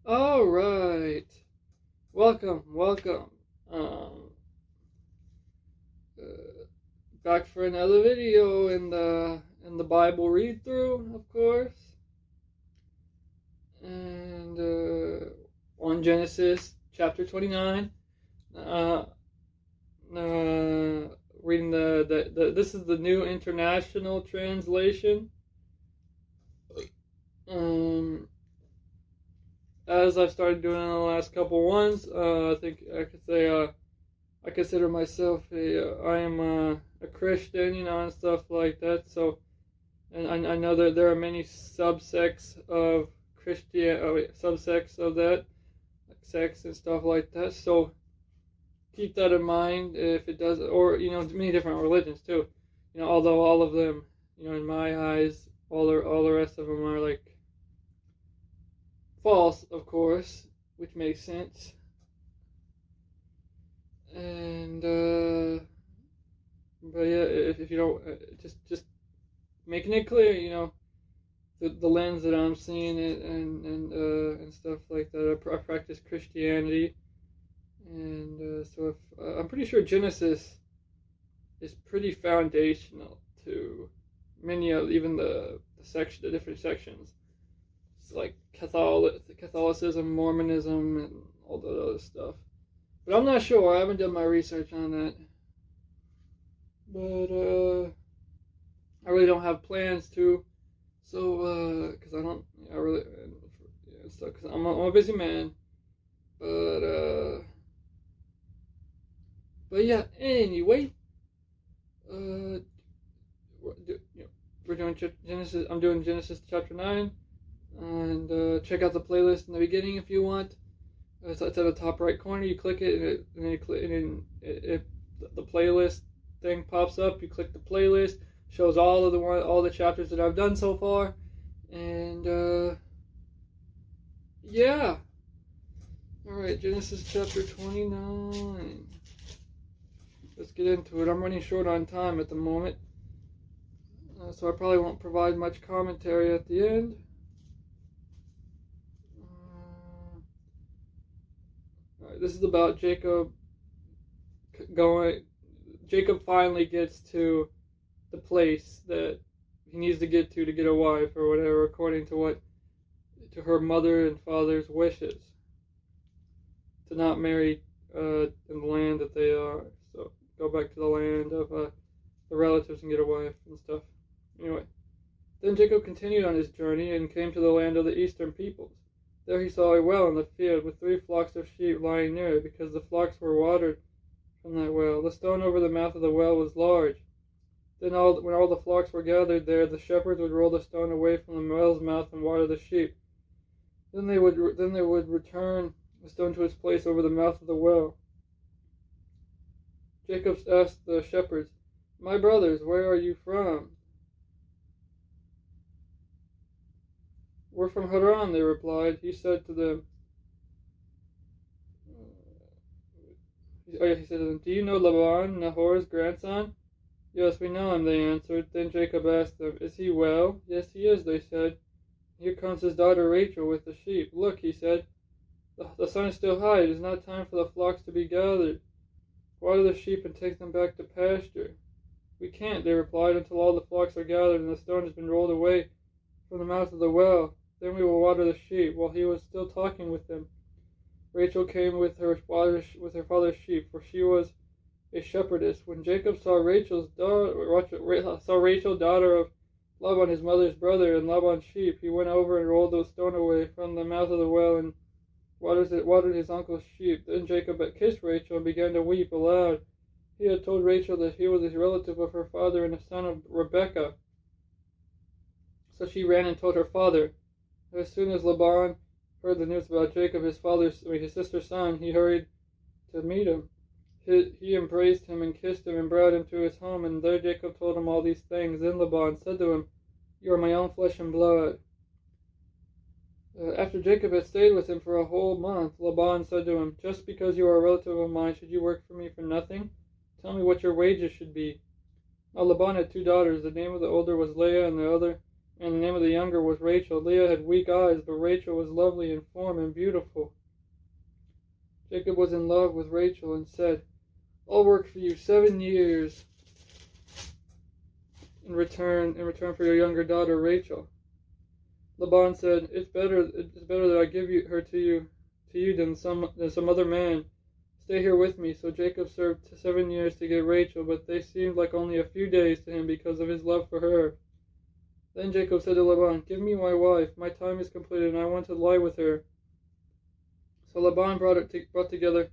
All right. Welcome. Um, uh, Back for another video in the Bible read through, of course, and on Genesis chapter 29. Uh, Reading the this is the New International Translation. Um, as I've started doing in the last couple ones, I think I could say I consider myself I am a Christian, and stuff like that. So, and I know that there are many subsects of subsects of that, like sects and stuff like that. So keep that in mind if it does, or many different religions too. Although all of them, in my eyes, all the rest of them are like false, of course, which makes sense. And but yeah, if you don't, just making it clear, the lens that I'm seeing it and stuff like that. I practice Christianity, and so if I'm pretty sure Genesis is pretty foundational to many of even the different sections. It's like Catholicism, Mormonism, and all that other stuff. But I'm not sure. I haven't done my research on that. But I really don't have plans to. So, because because I'm a busy man. But yeah. Anyway, we're doing Genesis. I'm doing Genesis chapter 9, and check out the playlist in the beginning if you want. It's at the top right corner. You click it, and then you click, and then the playlist thing pops up. You click the playlist, shows all the chapters that I've done so far, and yeah. All right, Genesis chapter 29. Let's get into it. I'm running short on time at the moment, so I probably won't provide much commentary at the end. This is about Jacob going. Jacob finally gets to the place that he needs to get a wife or whatever, according to her mother and father's wishes, to not marry in the land that they are. So go back to the land of the relatives and get a wife and stuff. Anyway, then Jacob continued on his journey and came to the land of the eastern peoples. There he saw a well in the field with 3 flocks of sheep lying near it, because the flocks were watered from that well. The stone over the mouth of the well was large. Then when all the flocks were gathered there, the shepherds would roll the stone away from the well's mouth and water the sheep. Then they would return the stone to its place over the mouth of the well. Jacob asked the shepherds, "My brothers, where are you from?" "We're from Haran," they replied. He said to them, "Do you know Laban, Nahor's grandson?" "Yes, we know him," they answered. Then Jacob asked them, "Is he well?" "Yes, he is," they said. "Here comes his daughter Rachel with the sheep." "Look," he said, the sun is still high. It is not time for the flocks to be gathered. Water the sheep and take them back to pasture." "We can't," they replied, "until all the flocks are gathered and the stone has been rolled away from the mouth of the well. Then we will water the sheep." While he was still talking with them, Rachel came with her father's sheep, for she was a shepherdess. When Jacob saw Rachel, daughter of Laban, his mother's brother, and Laban's sheep, he went over and rolled the stone away from the mouth of the well and watered his uncle's sheep. Then Jacob kissed Rachel and began to weep aloud. He had told Rachel that he was a relative of her father and a son of Rebekah. So she ran and told her father. As soon as Laban heard the news about Jacob, his sister's son, he hurried to meet him. He embraced him and kissed him and brought him to his home, and there Jacob told him all these things. Then Laban said to him, "You are my own flesh and blood." After Jacob had stayed with him for a whole month, Laban said to him, "Just because you are a relative of mine, should you work for me for nothing? Tell me what your wages should be." Now Laban had 2 daughters. The name of the older was Leah, and the other and the name of the younger was Rachel. Leah had weak eyes, but Rachel was lovely in form and beautiful. Jacob was in love with Rachel and said, "I'll work for you 7 years in return for your younger daughter Rachel." Laban said, "It's better that I give her to you than some other man. Stay here with me." So Jacob served 7 years to get Rachel, but they seemed like only a few days to him because of his love for her. Then Jacob said to Laban, "Give me my wife. My time is completed, and I want to lie with her." So Laban brought together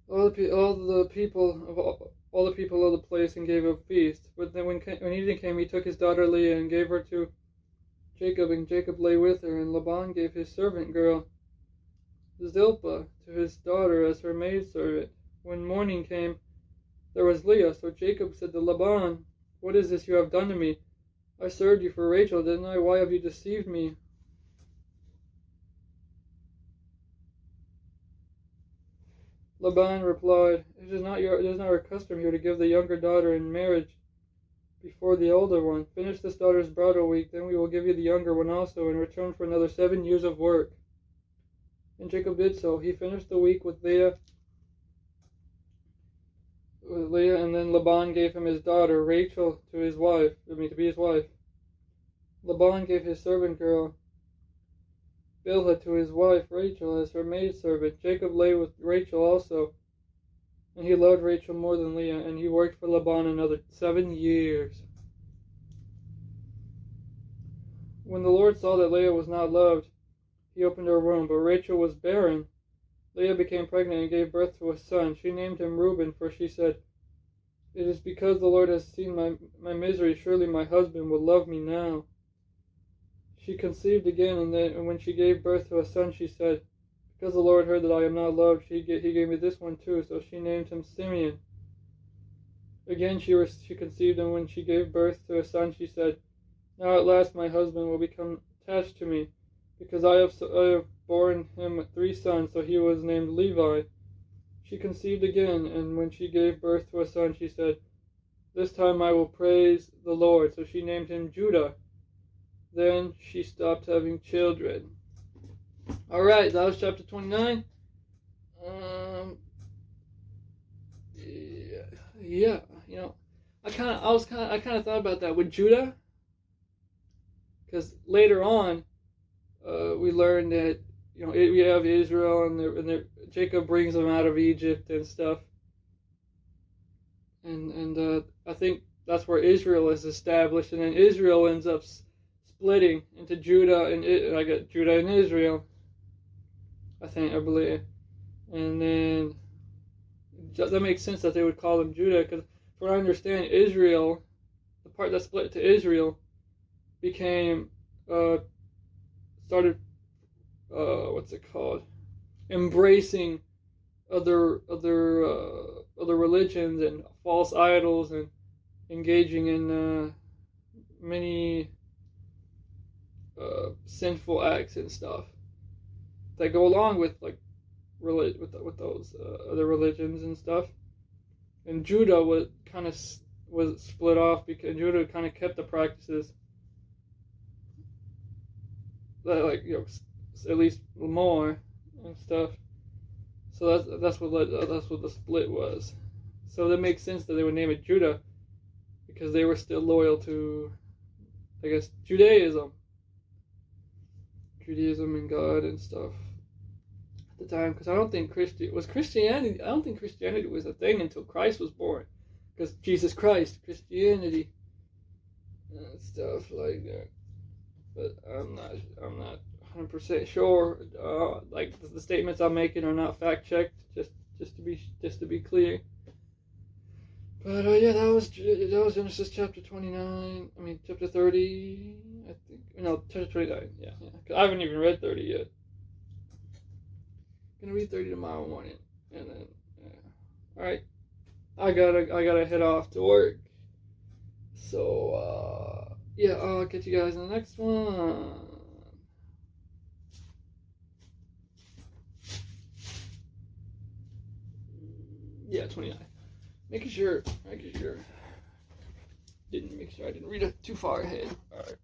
all the people of the place and gave a feast. But then when evening came, he took his daughter Leah and gave her to Jacob, and Jacob lay with her. And Laban gave his servant girl Zilpah to his daughter as her maidservant. When morning came, there was Leah. So Jacob said to Laban, "What is this you have done to me? I served you for Rachel, didn't I? Why have you deceived me?" Laban replied, it is not our custom here to give the younger daughter in marriage before the older one. Finish this daughter's bridal week, then we will give you the younger one also in return for another 7 years of work." And Jacob did so. He finished the week with Leah, and then Laban gave him his daughter Rachel to be his wife. Laban gave his servant girl Bilhah to his wife Rachel as her maidservant. Jacob lay with Rachel also, and he loved Rachel more than Leah, and he worked for Laban another 7 years. When the Lord saw that Leah was not loved, he opened her womb, but Rachel was barren. Leah became pregnant and gave birth to a son. She named him Reuben, for she said, "It is because the Lord has seen my misery. Surely my husband will love me now." She conceived again, and when she gave birth to a son, she said, "Because the Lord heard that I am not loved, he gave me this one too." So she named him Simeon. Again she conceived, and when she gave birth to a son, she said, "Now at last my husband will become attached to me, because I have borne him 3 sons." So he was named Levi. She conceived again, and when she gave birth to a son, she said, "This time I will praise the Lord." So she named him Judah. Then she stopped having children. Alright, that was chapter 29. Yeah, I kind of thought about that with Judah, because later on, we learned that we have Israel, and Jacob brings them out of Egypt and stuff, and I think that's where Israel is established, and then Israel ends up splitting into Judah and Judah and Israel, I believe, and then that makes sense that they would call them Judah, because from what I understand, Israel, the part that split to Israel, became started embracing other religions and false idols, and engaging in many sinful acts and stuff that go along with with those other religions and stuff. And Judah was split off because Judah kind of kept the practices that at least more and stuff. So that's what the split was. So that makes sense that they would name it Judah, because they were still loyal to, I guess, Judaism and God and stuff at the time. Because I don't think Christianity was a thing until Christ was born. Because Jesus Christ, Christianity, and stuff like that. But I'm not 100% sure. Like the statements I'm making are not fact checked. Just to be clear. But yeah, that was Genesis chapter 29. I mean chapter 30. I think chapter 29. Yeah. Cause I haven't even read 30 yet. Gonna read 30 tomorrow morning, and then all right. I gotta head off to work. So yeah, I'll catch you guys in the next one. Yeah, 29. Making sure I didn't read it too far ahead. All right.